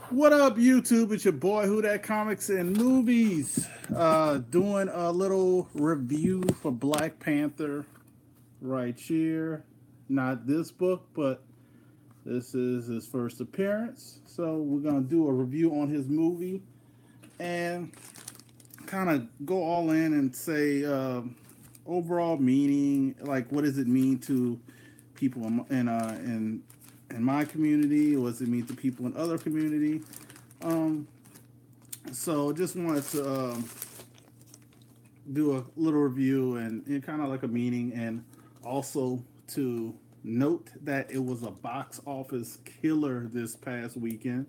What up, YouTube? It's your boy Who That Comics and Movies. Doing a little review for Black Panther right here. Not this book, but this is his first appearance. So we're gonna do a review on his movie and kind of go all in and say overall meaning, like what does it mean to people in my community? What does it mean to people in other community? Um, So just wanted to do a little review and kind of like a meaning, and also to note that it was a box office killer this past weekend,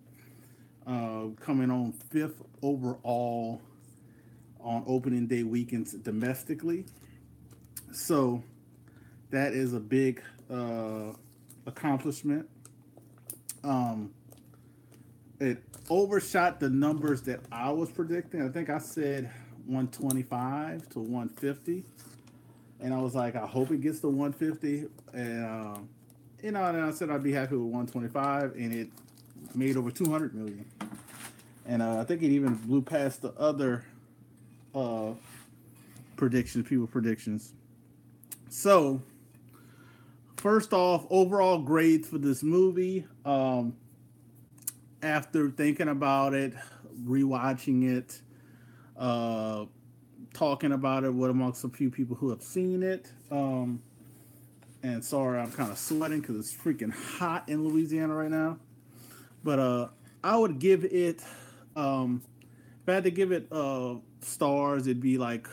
coming on fifth overall on opening day weekends domestically. So that is a big accomplishment. Um, it overshot the numbers that I was predicting. I think I said 125 to 150, and I was like, I hope it gets to 150, and and I said I'd be happy with 125, and it made over 200 million, and I think it even blew past the other uh, people predictions. So first off, overall grades for this movie. After thinking about it, rewatching it, uh, talking about it with amongst a few people who have seen it. And sorry, I'm kind of sweating because it's freaking hot in Louisiana right now. But I would give it, if I had to give it stars, it'd be like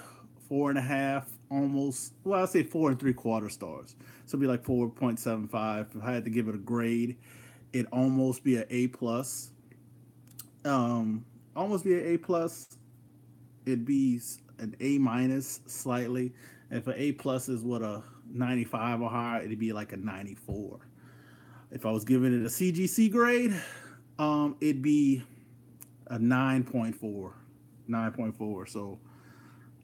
four and a half, almost. Well, I'd say 4 and 3/4 stars. So it'd be like 4.75. If I had to give it a grade, it'd almost be an A plus. Um, Almost be an A plus. It'd be an A minus slightly. If an A plus is what a 95 or higher, it'd be like a 94. If I was giving it a CGC grade, it'd be a 9.4. 9.4. So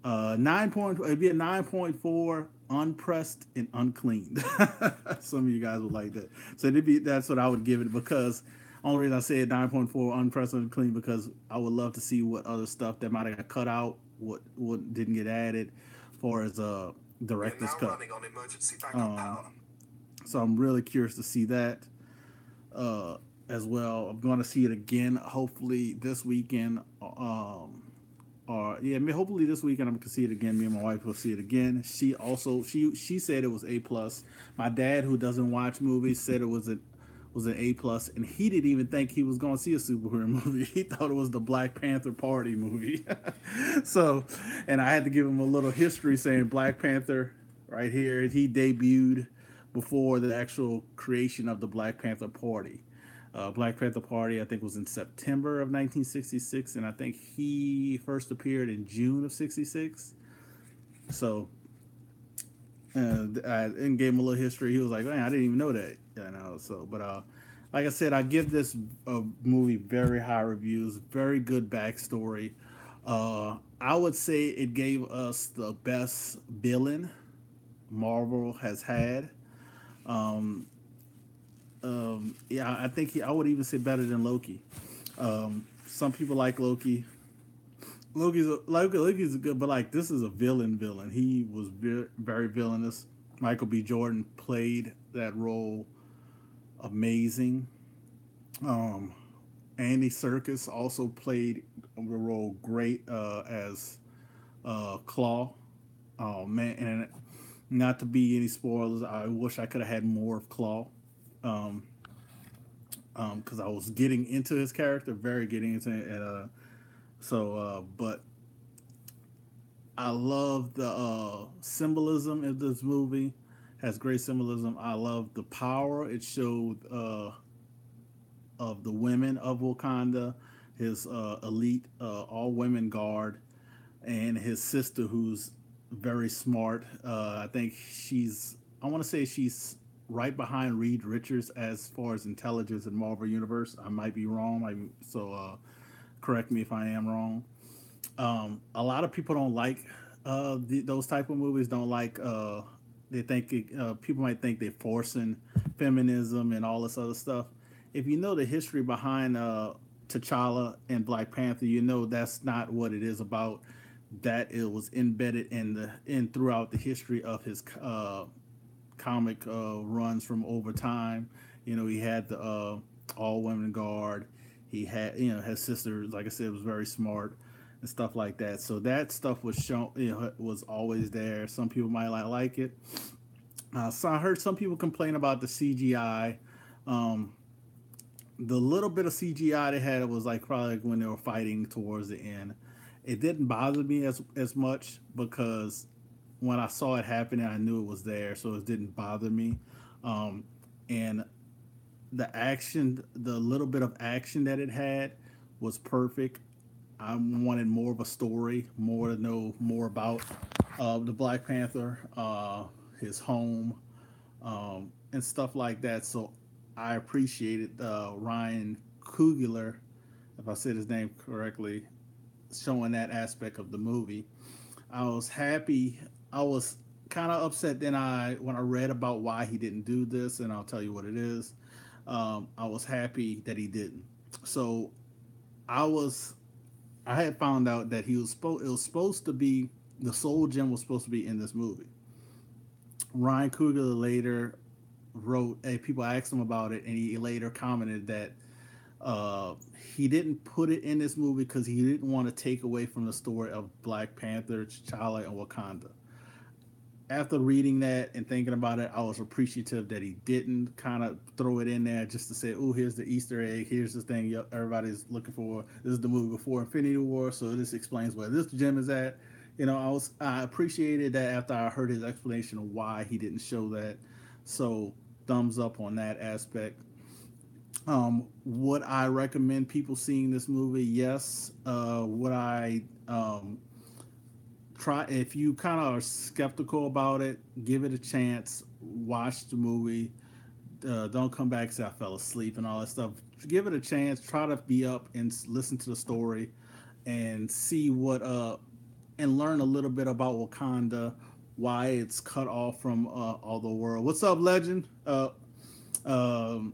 it'd be a 9.4 unpressed and uncleaned. Some of you guys would like that. So that's what I would give it, because only reason I said 9.4 unpressed and unclean, because I would love to see what other stuff that might have got cut out, what didn't get added, for as a director's cut. Um, so I'm really curious to see that uh, as well. I'm going to see it again, hopefully this weekend. Or yeah, hopefully this weekend I'm gonna see it again. Me and my wife will see it again. She said it was A plus. My dad, who doesn't watch movies, said it was an A plus, and he didn't even think he was going to see a superhero movie. He thought it was the Black Panther party movie. So, and I had to give him a little history, saying Black Panther right here. He debuted before the actual creation of the Black Panther Party. Black Panther Party, I think, was in September of 1966, and I think he first appeared in June of '66. So, I and gave him a little history. He was like, "Man, I didn't even know that." So, but like I said, I give this movie very high reviews, very good backstory. I would say it gave us the best villain Marvel has had. Um, yeah, I think I would even say better than Loki. Some people like Loki. Loki's good, but like this is a villain. He was very villainous. Michael B. Jordan played that role amazing. Um, Andy Serkis also played the role great as Claw. Oh man, and not to be any spoilers, I wish I could have had more of Claw. Um, because I was getting into his character, very getting into it. But I love the symbolism of this movie. Has great symbolism. I love the power it showed of the women of Wakanda, his elite all women guard, and his sister, who's very smart. I think I want to say she's right behind Reed Richards as far as intelligence in Marvel Universe. I might be wrong, correct me if I am wrong. A lot of people don't like those type of movies. Don't like. They think people might think they're forcing feminism and all this other stuff. If you know the history behind T'Challa and Black Panther, you know that's not what it is about. That it was embedded in throughout the history of his comic runs from over time. You know, he had the all women guard. He had, you know, his sister, like I said, was very smart and stuff like that. So that stuff was shown, you know, was always there. Some people might not like it. So I heard some people complain about the CGI. Um, the little bit of CGI they had was like probably like when they were fighting towards the end. It didn't bother me as much because when I saw it happening, I knew it was there, so it didn't bother me. Um, and the action, the little bit of action that it had, was perfect. I wanted more of a story, more to know more about the Black Panther, his home, and stuff like that. So I appreciated Ryan Coogler, if I said his name correctly, showing that aspect of the movie. I was happy. I was kind of upset then I when I read about why he didn't do this, and I'll tell you what it is. I was happy that he didn't. So I was I had found out that he was supposed it was supposed to be the Soul Gem was supposed to be in this movie. Ryan Coogler later wrote, people asked him about it, and he later commented that uh, he didn't put it in this movie because he didn't want to take away from the story of Black Panther, T'Challa, and Wakanda. After reading that and thinking about it, I was appreciative that he didn't kind of throw it in there just to say, "Oh, here's the Easter egg. Here's the thing everybody's looking for. This is the movie before Infinity War, so this explains where this gem is at." You know, I appreciated that after I heard his explanation of why he didn't show that. So thumbs up on that aspect. Would I recommend people seeing this movie? Yes. Would I try if you kind of are skeptical about it, give it a chance, watch the movie. Don't come back and say I fell asleep and all that stuff. Give it a chance, try to be up and listen to the story and see what and learn a little bit about Wakanda, why it's cut off from all the world. What's up, legend? Um,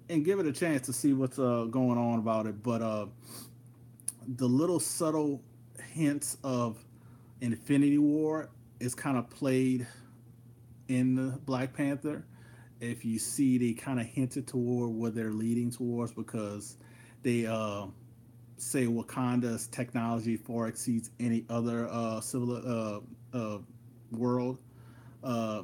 and give it a chance to see what's going on about it. But the little subtle hints of Infinity War is kind of played in the Black Panther. If you see, they kind of hinted toward what they're leading towards because they say Wakanda's technology far exceeds any other civil world. Uh,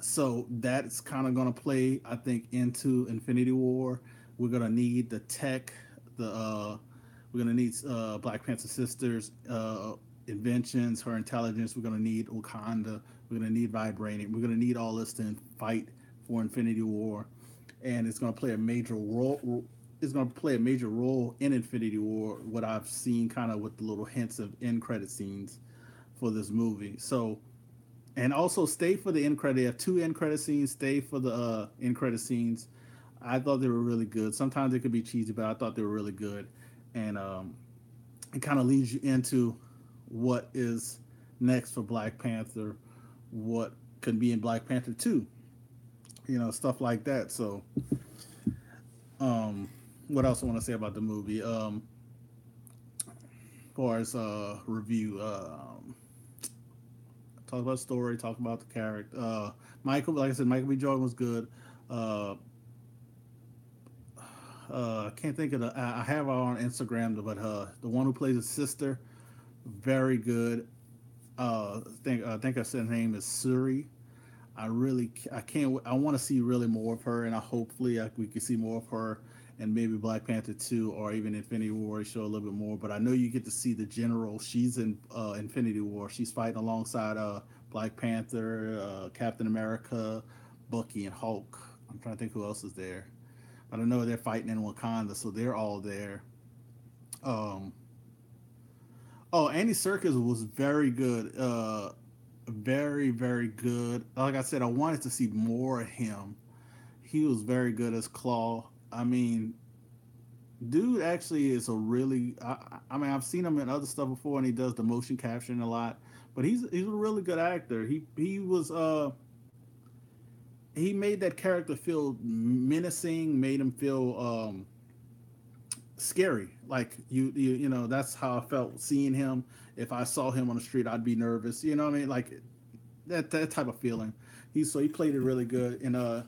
so that's kind of going to play, I think, into Infinity War. We're going to need the tech, the we're going to need Black Panther sisters inventions, her intelligence. We're going to need Wakanda. We're going to need vibranium. We're going to need all this to fight for Infinity War, and it's going to play a major role. It's going to play a major role in Infinity War. What I've seen, kind of with the little hints of end credit scenes for this movie. So, and also stay for the end credit. They have two end credit scenes. Stay for the end credit scenes. I thought they were really good. Sometimes they could be cheesy, but I thought they were really good, and it kind of leads you into what is next for Black Panther, what could be in Black Panther 2, you know, stuff like that. So, what else I want to say about the movie? As far as review, talk about story, talk about the character. Michael, like I said, Michael B. Jordan was good. Uh, I can't think of the. I have her on Instagram, but the one who plays his sister, very good. I think I said her name is Suri. I can't I want to see really more of her, and hopefully we can see more of her and maybe Black Panther 2 or even Infinity War show a little bit more. But I know you get to see the general. She's in Infinity War. She's fighting alongside Black Panther, Captain America, Bucky, and Hulk. I'm trying to think who else is there. But I know they're fighting in Wakanda, so they're all there. Um, oh, Andy Serkis was very good. Very, very good. Like I said, I wanted to see more of him. He was very good as Claw. I mean, dude actually is a really. I mean, I've seen him in other stuff before, and he does the motion capturing a lot. But he's a really good actor. He was he made that character feel menacing. Made him feel scary. Like you know, that's how I felt seeing him. If I saw him on the street, I'd be nervous. You know what I mean? Like that type of feeling. He played it really good. And oh,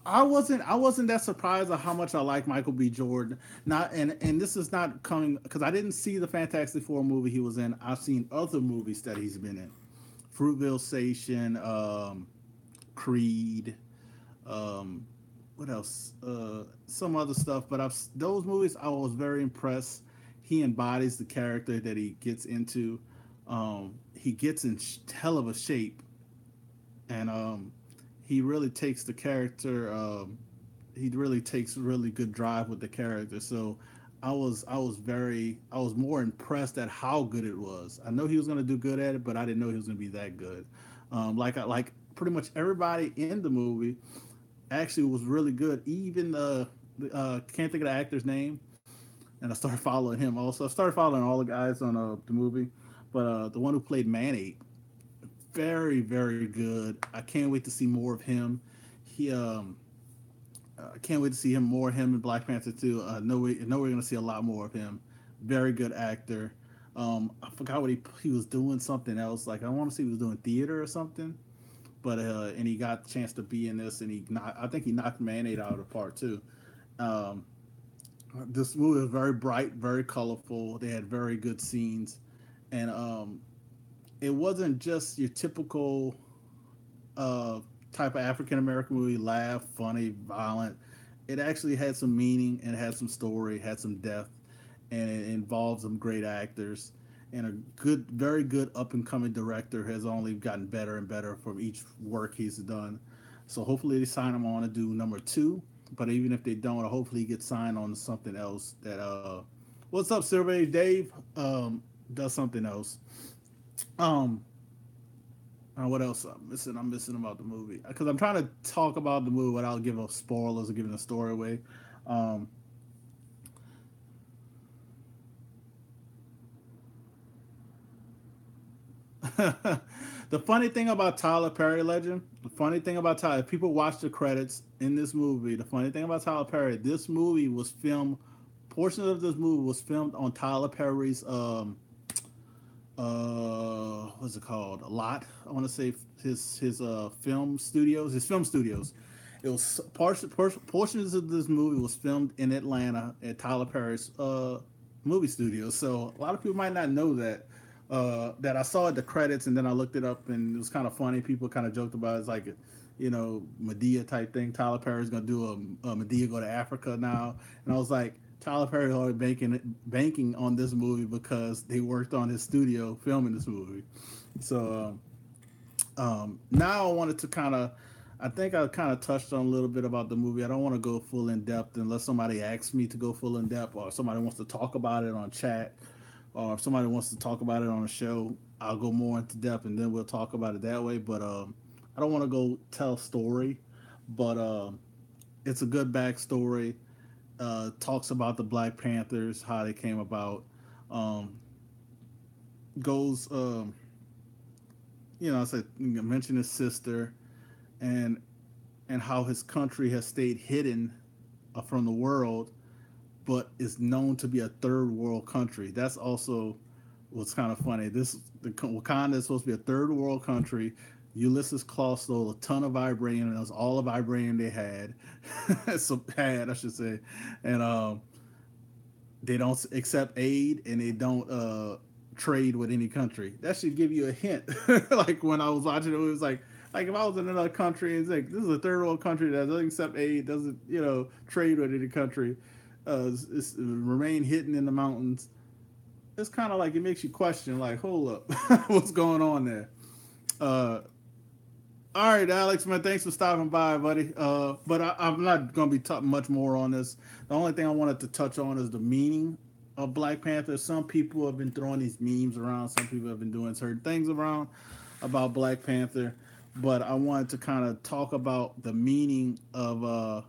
I wasn't that surprised at how much I like Michael B. Jordan. Not and this is not coming because I didn't see the Fantastic Four movie he was in. I've seen other movies that he's been in, Fruitville Station, Creed, um, what else? Some other stuff. But those movies I was very impressed. He embodies the character that he gets into. He gets in hell of a shape, and he really takes the character. He really takes really good drive with the character. So I was more impressed at how good it was. I know he was gonna do good at it, but I didn't know he was gonna be that good. Like pretty much everybody in the movie actually was really good. Even can't think of the actor's name, and I started following him. Also, I started following all the guys on the movie, but the one who played Manape, very good. I can't wait to see more of him. He I can't wait to see him more him in Black Panther 2. Know we're gonna see a lot more of him. Very good actor. I forgot what he was doing something else. Like I want to see he was doing theater or something. But and he got the chance to be in this, and I think he knocked Mayonnaise out of the park too. Um, this movie was very bright, very colorful. They had very good scenes, and it wasn't just your typical uh, type of African American movie, laugh, funny, violent. It actually had some meaning and had some story, had some depth, and it involved some great actors. And a good, very good up and coming director has only gotten better and better from each work he's done. So hopefully they sign him on to do number two. But even if they don't, hopefully he gets signed on to something else. That what's up, Survey Dave? Does something else. Um, what else I'm missing? I'm missing about the movie because I'm trying to talk about the movie without giving spoilers or giving the story away. Um, the funny thing about Tyler Perry Legend, the funny thing about Tyler, if people watch the credits in this movie. The funny thing about Tyler Perry, this movie was filmed. Portions of this movie was filmed on Tyler Perry's what's it called? A lot. I want to say his film studios. His film studios. It was portions of this movie was filmed in Atlanta at Tyler Perry's movie studio. So a lot of people might not know that. That I saw at the credits and then I looked it up and it was kind of funny. People kind of joked about it. It's like, you know, Medea type thing. Tyler Perry's gonna do a Medea go to Africa now, and I was like, Tyler Perry already banking on this movie because they worked on his studio filming this movie. So now I wanted to kind of, I think I kind of touched on a little bit about the movie. I don't want to go full in depth unless somebody asks me to go full in depth or somebody wants to talk about it on chat or if somebody wants to talk about it on a show. I'll go more into depth and then we'll talk about it that way. But I don't want to go tell a story, but it's a good backstory. Talks about the Black Panthers, how they came about. Um, goes, I said, mention his sister, and and how his country has stayed hidden from the world, but is known to be a third world country. That's also what's kind of funny. The Wakanda is supposed to be a third world country. Ulysses Claw stole a ton of vibranium, and that was all the vibranium they had. So had I should say, and they don't accept aid and they don't trade with any country. That should give you a hint. Like when I was watching it, it was like if I was in another country, it's like this is a third world country that doesn't accept aid, doesn't trade with any country, it's remain hidden in the mountains. It's kind of like it makes you question, like, hold up, what's going on there? Uh, all right, Alex, man, thanks for stopping by, buddy. But I'm not going to be talking much more on this. The only thing I wanted to touch on is the meaning of Black Panther. Some people have been throwing these memes around. Some people have been doing certain things around about Black Panther. But I wanted to kind of talk about the meaning of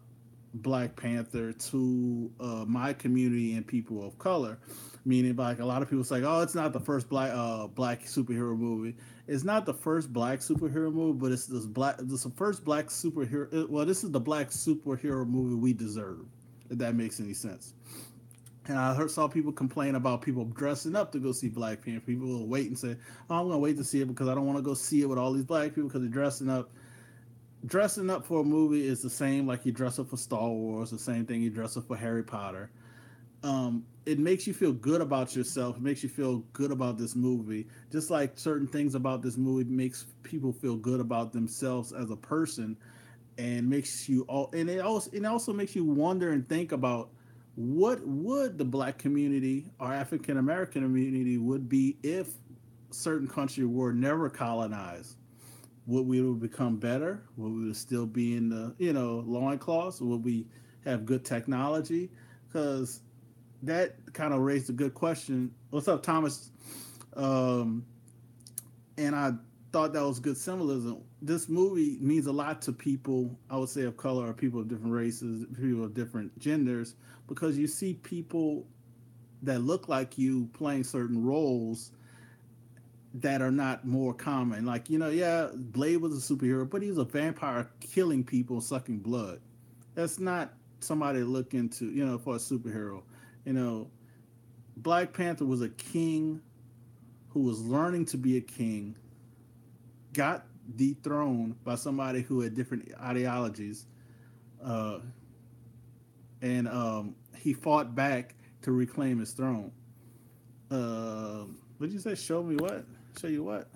Black Panther to my community and people of color. Meaning, like a lot of people say, "Oh, it's not the first black superhero movie." It's not the first black superhero movie, but it's this black. This is the first black superhero. Well, this is the black superhero movie we deserve. If that makes any sense. And I saw people complain about people dressing up to go see Black Panther. People will wait and say, "Oh, I'm gonna wait to see it because I don't want to go see it with all these black people because they're dressing up." Dressing up for a movie is the same like you dress up for Star Wars, the same thing you dress up for Harry Potter. It makes you feel good about yourself. It makes you feel good about this movie. Just like certain things about this movie makes people feel good about themselves as a person, and makes you all. And it also makes you wonder and think about what would the black community or African American community would be if certain countries were never colonized. Would we become better? Would we still be in the loincloths? Would we have good technology? Because that kind of raised a good question. What's up, Thomas? Um, and I thought that was good symbolism. This movie means a lot to people, I would say, of color or people of different races, people of different genders, because you see people that look like you playing certain roles that are not more common. Like, yeah, Blade was a superhero, but he's a vampire killing people, sucking blood. That's not somebody to look into, for a superhero. You know, Black Panther was a king who was learning to be a king, got dethroned by somebody who had different ideologies, uh, and he fought back to reclaim his throne. What did you say? Show me what? Show you what?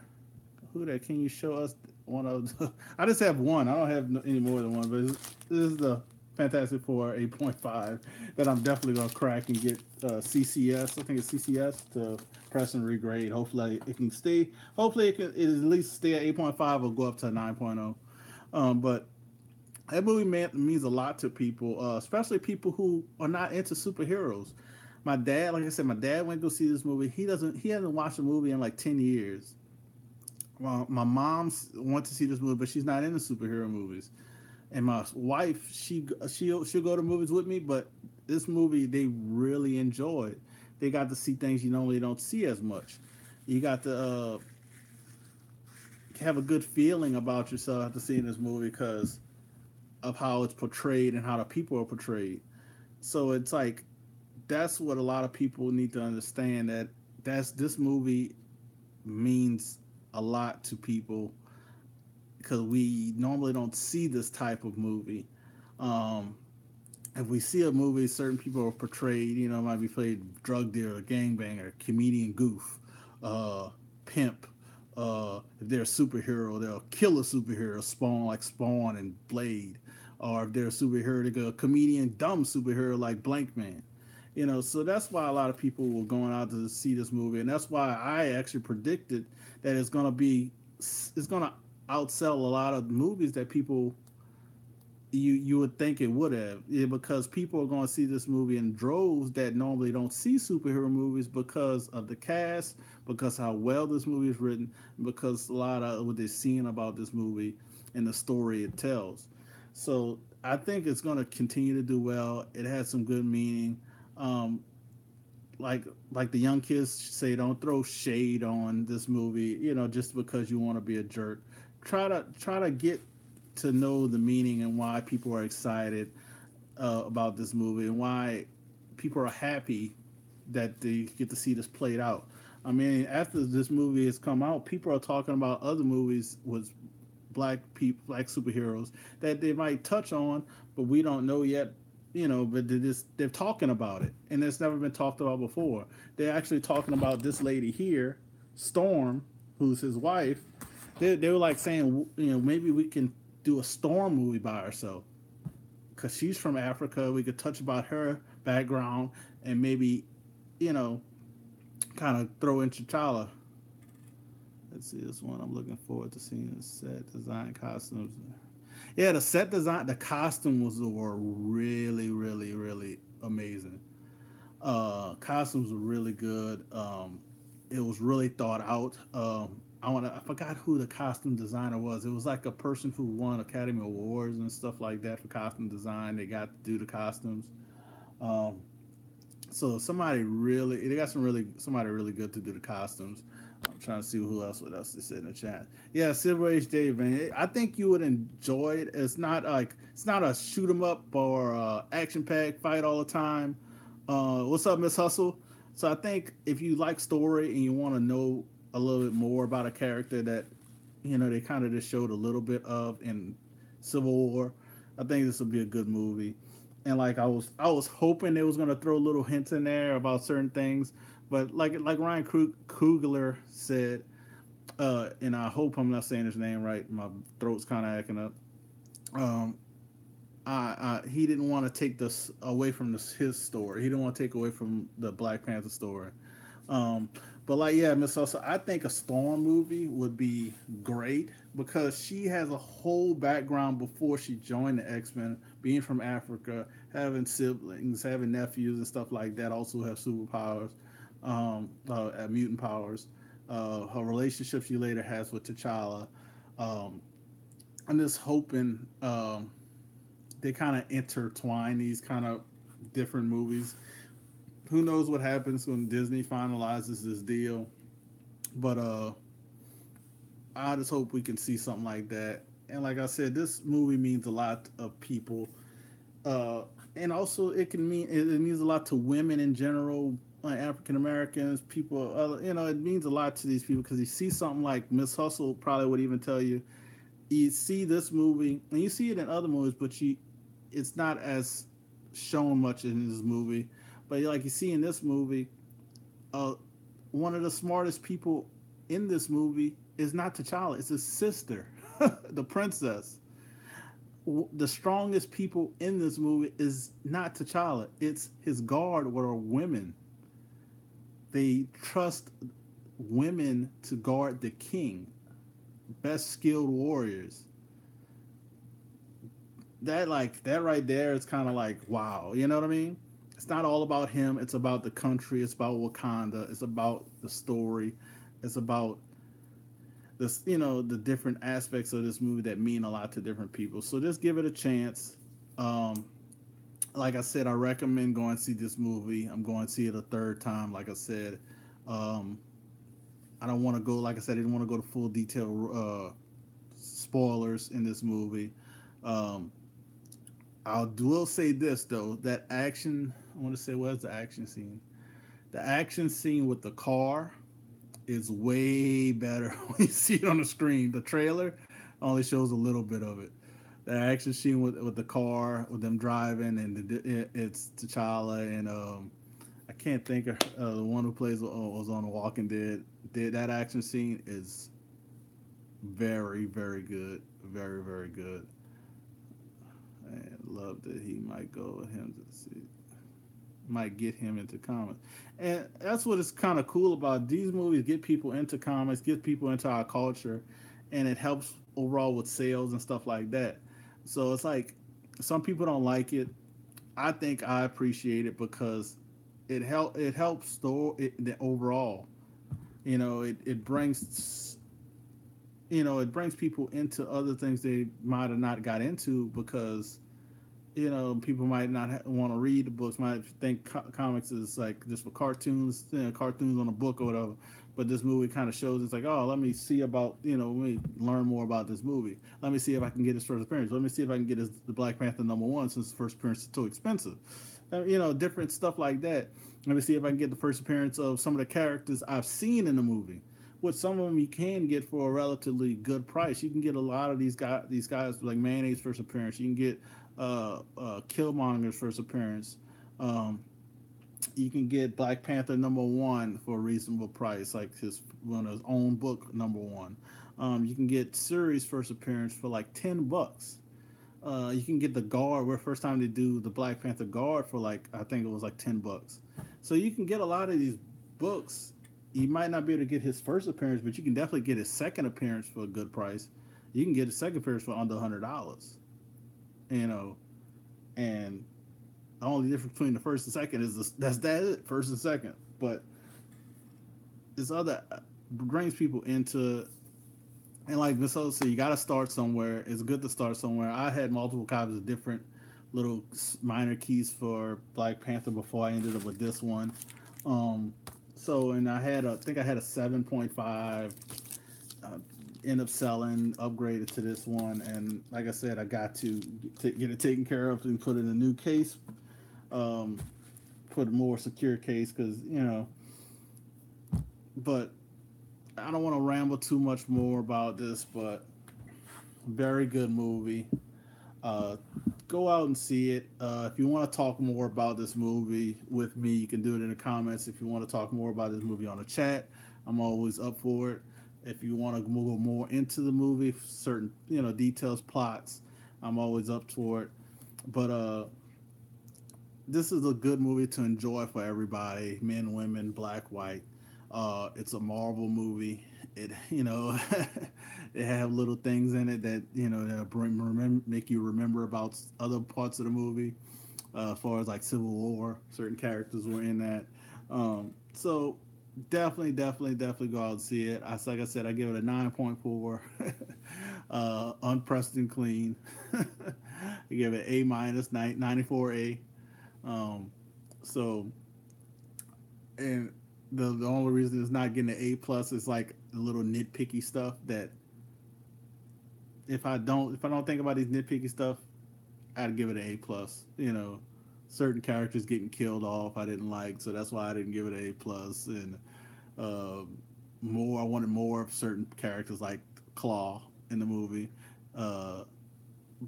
Who that? Can you show us one of? I just have one. I don't have any more than one. But this is the Fantastic Four 8.5 that I'm definitely gonna crack and get CCS. I think it's CCS to press and regrade. Hopefully it can stay. Hopefully it at least stay at 8.5 or go up to 9.0. But that movie means a lot to people, especially people who are not into superheroes. My dad, like I said, my dad went to go see this movie. He hasn't watched a movie in like 10 years. Well, my mom wants to see this movie, but she's not into superhero movies. And my wife, she'll go to movies with me, but this movie they really enjoyed. They got to see things you normally don't see as much. You got to have a good feeling about yourself after seeing this movie because of how it's portrayed and how the people are portrayed. So it's like that's what a lot of people need to understand, that that's this movie means a lot to people because we normally don't see this type of movie. Um, if we see a movie, certain people are portrayed, might be played drug dealer, gangbanger, comedian goof, pimp. If they're a superhero, they'll kill a superhero, Spawn like Spawn and Blade. Or if they're a superhero, they go a comedian, dumb superhero like Blank Man. So that's why a lot of people were going out to see this movie, and that's why I actually predicted that it's gonna outsell a lot of movies that people you would think it would have, yeah, because people are going to see this movie in droves that normally don't see superhero movies because of the cast, because how well this movie is written, because a lot of what they're seeing about this movie and the story it tells. So I think it's going to continue to do well. It has some good meaning. Um, like like the young kids say, don't throw shade on this movie, just because you want to be a jerk. Try to get to know the meaning and why people are excited about this movie and why people are happy that they get to see this played out. I mean, after this movie has come out, people are talking about other movies with black superheroes that they might touch on, but we don't know yet. But they're talking about it, and it's never been talked about before. They're actually talking about this lady here, Storm, who's his wife. They were like saying, maybe we can do a Storm movie by herself because she's from Africa. We could touch about her background and maybe, you know, kind of throw in T'Challa. Let's see this one. I'm looking forward to seeing the set design, costumes. Yeah, the set design, the costumes were really, really, really amazing. Costumes were really good. It was really thought out. I forgot who the costume designer was. It was like a person who won Academy Awards and stuff like that for costume design. They got to do the costumes. Um, so somebody really, they got somebody really good to do the costumes. trying to see what else they said in the chat. Yeah, Silver Age Dave, man. I think you would enjoy it. It's not a shoot 'em up or action pack fight all the time. What's up, Miss Hustle? So I think if you like story and you want to know a little bit more about a character that they kind of just showed a little bit of in Civil War, I think this would be a good movie. And like I was hoping they was gonna throw little hints in there about certain things, but like Ryan Coogler said, and I hope I'm not saying his name right. My throat's kind of acting up. Um, he didn't want to take this away from his story. He didn't want to take away from the Black Panther story. Um, but like, yeah, Miss Sosa, I think a Storm movie would be great because she has a whole background before she joined the X Men, being from Africa, having siblings, having nephews and stuff like that. Also have superpowers, mutant powers. Her relationship she later has with T'Challa. Um, I'm just hoping they kind of intertwine these kind of different movies. Who knows what happens when Disney finalizes this deal? But I just hope we can see something like that. And like I said, this movie means a lot of people, uh, and also it means a lot to women in general, African Americans, people. It means a lot to these people because you see something like Miss Hustle probably would even tell you. You see this movie, and you see it in other movies, but it's not as shown much in this movie. But like you see in this movie, uh, one of the smartest people in this movie is not T'Challa; it's his sister, the princess. The strongest people in this movie is not T'Challa; it's his guard, what are women. They trust women to guard the king, best skilled warriors. That right there is kind of like wow, you know what I mean? It's not all about him. It's about the country. It's about Wakanda. It's about the story. It's about this, the different aspects of this movie that mean a lot to different people. So just give it a chance. Um, like I said, I recommend going to see this movie. I'm going to see it a third time. Like I said, um, I don't want to go. Like I said, I didn't want to go to full detail spoilers in this movie. Um, will say this though, that action. I want to say where's the action scene? The action scene with the car is way better when you see it on the screen. The trailer only shows a little bit of it. The action scene with the car, with them driving, and it's T'Challa and I can't think of the one who plays was on The Walking Dead. That action scene is very very good, very very good. And love that he might go with him to see, might get him into comics. And that's what is kind of cool about these movies. Get people into comics, get people into our culture, and it helps overall with sales and stuff like that. So it's like some people don't like it. I think I appreciate it because it helps the overall. It brings it brings people into other things they might have not got into because people might not want to read the books, might think comics is like just for cartoons, cartoons on a book or whatever. But this movie kind of shows it's like, oh, let me see about, let me learn more about this movie. Let me see if I can get his first appearance. Let me see if I can get the Black Panther #1 since the first appearance is too expensive. Different stuff like that. Let me see if I can get the first appearance of some of the characters I've seen in the movie. Which some of them you can get for a relatively good price. You can get a lot of these guys like Mayonnaise first appearance. You can get Killmonger's first appearance. Um, you can get Black Panther #1 for a reasonable price, like his one of his own book #1. You can get Suri's first appearance for like $10. You can get the guard. Where first time they do the Black Panther guard for like I think it was like $10. So you can get a lot of these books. You might not be able to get his first appearance, but you can definitely get his second appearance for a good price. You can get his second appearance for under $100. You know, and the only difference between the first and second is that's it, first and second. But this other brings people into, and like Miss O said, you got to start somewhere. It's good to start somewhere. I had multiple copies of different little minor keys for Black Panther before I ended up with this one. Um, So, and I think I had a 7.5. Uh, End up selling, upgraded to this one, and like I said, I got to get it taken care of and put in a new case, um, put a more secure case because But I don't want to ramble too much more about this, but very good movie. Uh, Go out and see it. If you want to talk more about this movie with me, you can do it in the comments. If you want to talk more about this movie on the chat, I'm always up for it. If you want to go more into the movie, certain details, plots, I'm always up for it. But this is a good movie to enjoy for everybody, men, women, black, white. It's a Marvel movie. It it have little things in it that make you remember about other parts of the movie. As far as like Civil War, certain characters were in that. So definitely go out and see it. Like I said, I give it a 9.4. Unprecedented clean. I give it A minus 94A. Um, so, and the only reason it's not getting an A plus is like the little nitpicky stuff that if I don't think about these nitpicky stuff, I'd give it an A plus. Certain characters getting killed off I didn't like, so that's why I didn't give it an A plus. And uh, I wanted more of certain characters like Claw in the movie. Uh,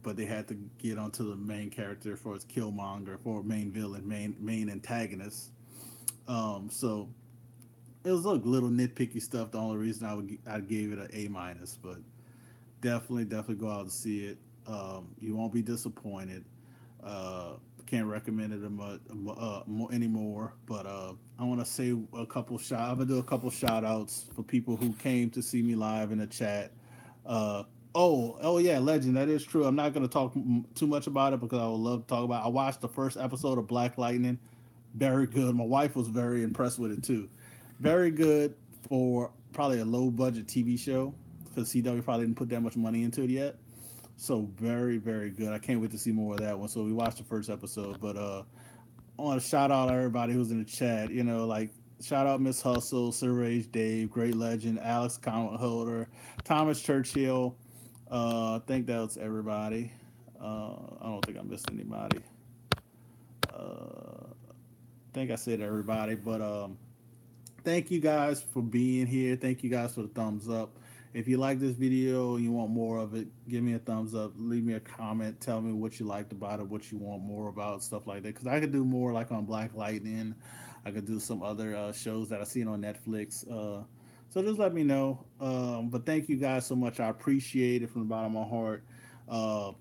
but they had to get onto the main character for his Killmonger, for main villain, main antagonist. So it was like little nitpicky stuff. The only reason I gave it an A minus, but definitely go out and see it. You won't be disappointed. Uh, can't recommend it anymore. But I want to say a couple shout. I'm gonna do a couple shout outs for people who came to see me live in the chat. Uh, oh yeah, Legend. That is true. I'm not gonna talk too much about it because I would love to talk about it. I watched the first episode of Black Lightning. Very good. My wife was very impressed with it too. Very good for probably a low budget TV show because CW probably didn't put that much money into it yet. So very good. I can't wait to see more of that one. So we watched the first episode, but I want to shout out everybody who's in the chat. Like shout out Miss Hustle, Surrage Dave, Great Legend, Alex Comment Holder, Thomas Churchill. I think that was everybody. I don't think I missed anybody. I think I said everybody, but thank you guys for being here. Thank you guys for the thumbs up. If you like this video and you want more of it, give me a thumbs up. Leave me a comment. Tell me what you liked about it, what you want more about, stuff like that. Because I could do more like on Black Lightning. I could do some other shows that I've seen on Netflix. So just let me know. But thank you guys so much. I appreciate it from the bottom of my heart. Uh,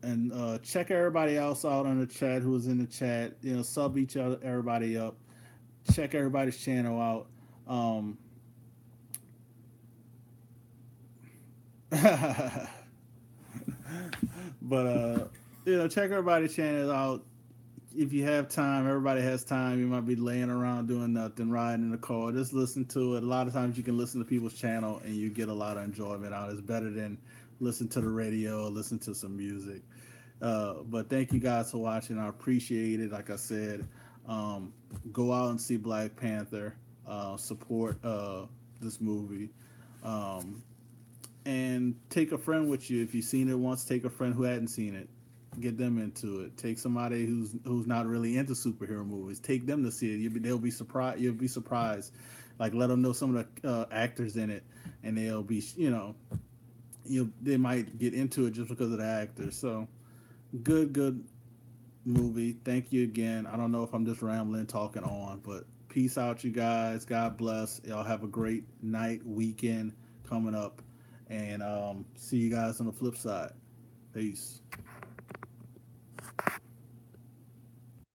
and check everybody else out on the chat who was in the chat. Sub everybody up. Check everybody's channel out. Um, but check everybody's channel out. If you have time, everybody has time. You might be laying around doing nothing, riding in the car. Just listen to it. A lot of times you can listen to people's channel and you get a lot of enjoyment out. It's better than listen to the radio or listen to some music. But thank you guys for watching. I appreciate it. Like I said, um, go out and see Black Panther. Support this movie. Um, and take a friend with you. If you've seen it once, take a friend who hadn't seen it. Get them into it. Take somebody who's not really into superhero movies. Take them to see it. They'll be surprised. You'll be surprised. Like let them know some of the actors in it, and they'll be they might get into it just because of the actors. So good movie. Thank you again. I don't know if I'm just rambling, talking on, but peace out, you guys. God bless. Y'all have a great night, weekend coming up, and see you guys on the flip side. Peace.